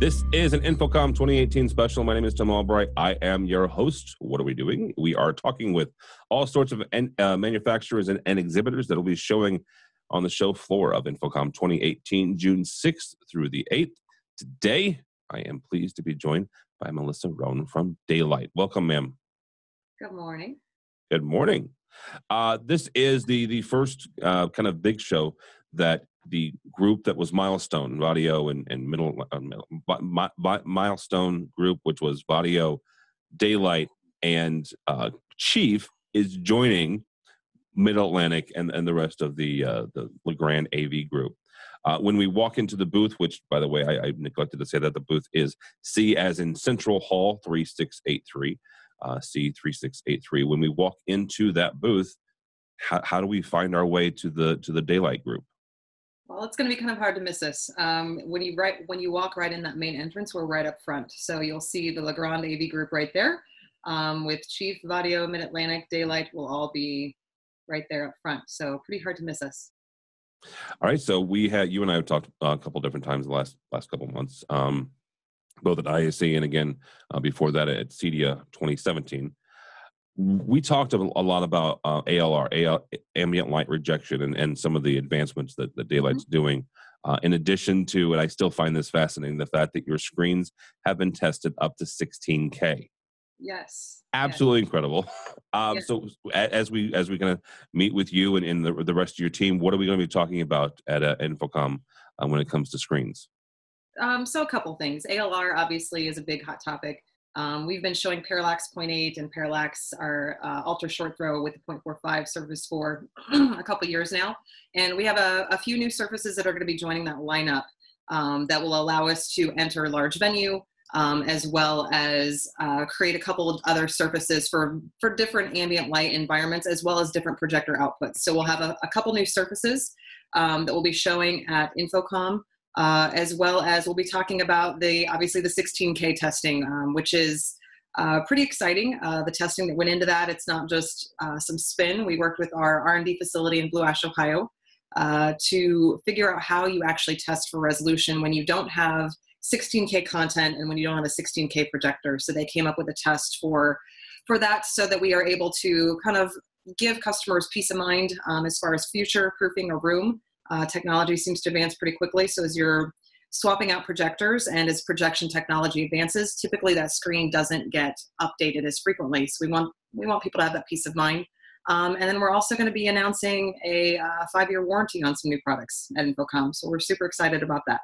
This is an InfoComm 2018 special. My name is Tim Albright. I am your host. What are we doing? We are talking with all sorts of manufacturers and exhibitors that will be showing on the show floor of InfoComm 2018, June 6th through the 8th. Today, I am pleased to be joined by Melissa Roan from Da-Lite. Welcome, ma'am. Good morning. Good morning. This is the first kind of big show that the group that was Milestone, Vadio and Milestone group, which was Vadio, Da-Lite, and Chief, is joining Mid-Atlantic and the rest of the Legrand AV group. When we walk into the booth, which, by the way, I neglected to say that the booth is C as in Central Hall 3683, C3683. When we walk into that booth, how do we find our way to the Da-Lite group? Well, it's going to be kind of hard to miss us. When you walk right in that main entrance, we're right up front. So you'll see the Legrand AV group right there, with Chief, Vadio, Mid-Atlantic, Da-Lite will all be right there up front. So pretty hard to miss us. All right. So you and I have talked a couple different times the last couple of months, both at IAC and again before that at CEDIA 2017. We talked a lot about ALR, ambient light rejection, and some of the advancements that Da-Lite's doing. In addition to, and I still find this fascinating, the fact that your screens have been tested up to 16K. Yes. Absolutely incredible. Yes. So as we kind of meet with you and the rest of your team, what are we going to be talking about at InfoComm when it comes to screens? So a couple things. ALR obviously is a big hot topic. We've been showing Parallax 0.8 and Parallax, our ultra short throw with the 0.45 surface for a couple years now. And we have a few new surfaces that are going to be joining that lineup that will allow us to enter large venue, as well as create a couple of other surfaces for different ambient light environments, as well as different projector outputs. So we'll have a couple new surfaces that we'll be showing at InfoComm. As well as we'll be talking about obviously the 16K testing, which is pretty exciting. The testing that went into that, it's not just some spin. We worked with our R&D facility in Blue Ash, Ohio, to figure out how you actually test for resolution when you don't have 16K content and when you don't have a 16K projector. So they came up with a test for that so that we are able to kind of give customers peace of mind as far as future proofing a room. Technology seems to advance pretty quickly. So as you're swapping out projectors and as projection technology advances, typically that screen doesn't get updated as frequently. So we want people to have that peace of mind. And then we're also going to be announcing a 5-year warranty on some new products at InfoComm. So we're super excited about that.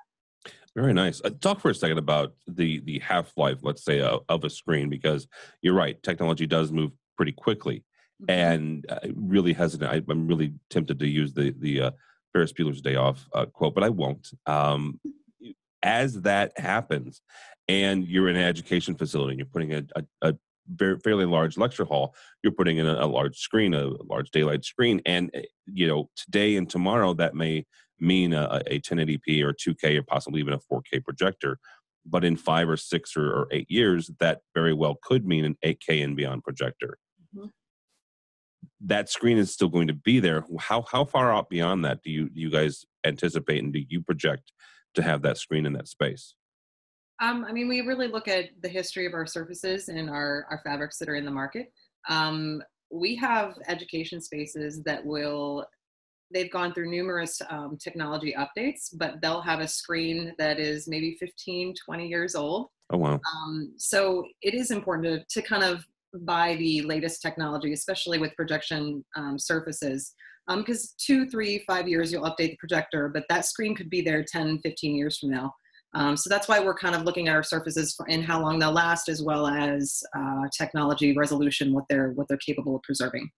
Very nice. Talk for a second about the half-life, let's say, of a screen, because you're right, technology does move pretty quickly. Mm-hmm. And really hesitant. I'm really tempted to use the Ferris Bueller's Day Off quote, but I won't. As that happens, and you're in an education facility, and you're putting a fairly large lecture hall, you're putting in a large screen, a large daylight screen, and today and tomorrow that may mean a 1080p or 2K or possibly even a 4K projector, but in 5 or 6 or 8 years, that very well could mean an 8K and beyond projector. Mm-hmm. That screen is still going to be there. How far out beyond that do you guys anticipate, and do you project to have that screen in that space? I mean, we really look at the history of our surfaces and our fabrics that are in the market. We have education spaces that they've gone through numerous technology updates, but they'll have a screen that is maybe 15, 20 years old. Oh, wow. So it is important to kind of buy the latest technology, especially with projection surfaces, because 2, 3, 5 years you'll update the projector, but that screen could be there 10, 15 years from now. So that's why we're kind of looking at our surfaces and how long they'll last, as well as technology resolution, what they're capable of preserving.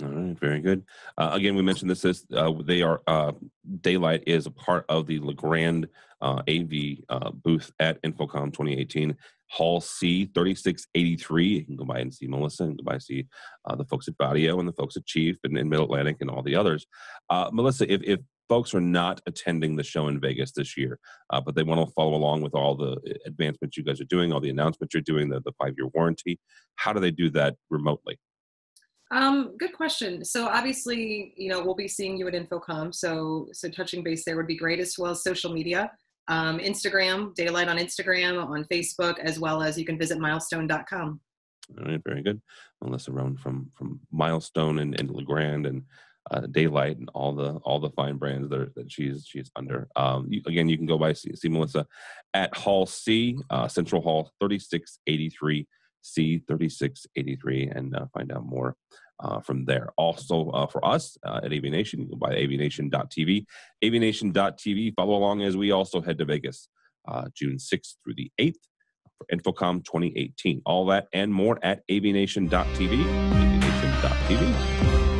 All right, very good. Again, we mentioned this is Da-Lite is a part of the Legrand AV booth at InfoComm 2018, Hall C 3683. You can go by and see Melissa, and go by and see the folks at Vadio and the folks at Chief and Mid-Atlantic and all the others. Melissa, if folks are not attending the show in Vegas this year, but they want to follow along with all the advancements you guys are doing, all the announcements you're doing, the 5-year warranty, how do they do that remotely? Good question. So obviously, we'll be seeing you at InfoComm. So touching base there would be great, as well as social media. Instagram, Da-Lite on Instagram, on Facebook, as well as you can visit milestone.com. All right, very good. Melissa Roan from Milestone and Legrand and Da-Lite and all the fine brands that she's under. Again, you can go by see Melissa at Hall C, Central Hall 3683 C 3683, and find out more from there. Also, for us at AVNation, you can go by AVNation.tv. AVNation.tv. Follow along as we also head to Vegas June 6th through the 8th. For InfoComm 2018. All that and more at AVNation.tv. AVNation.tv.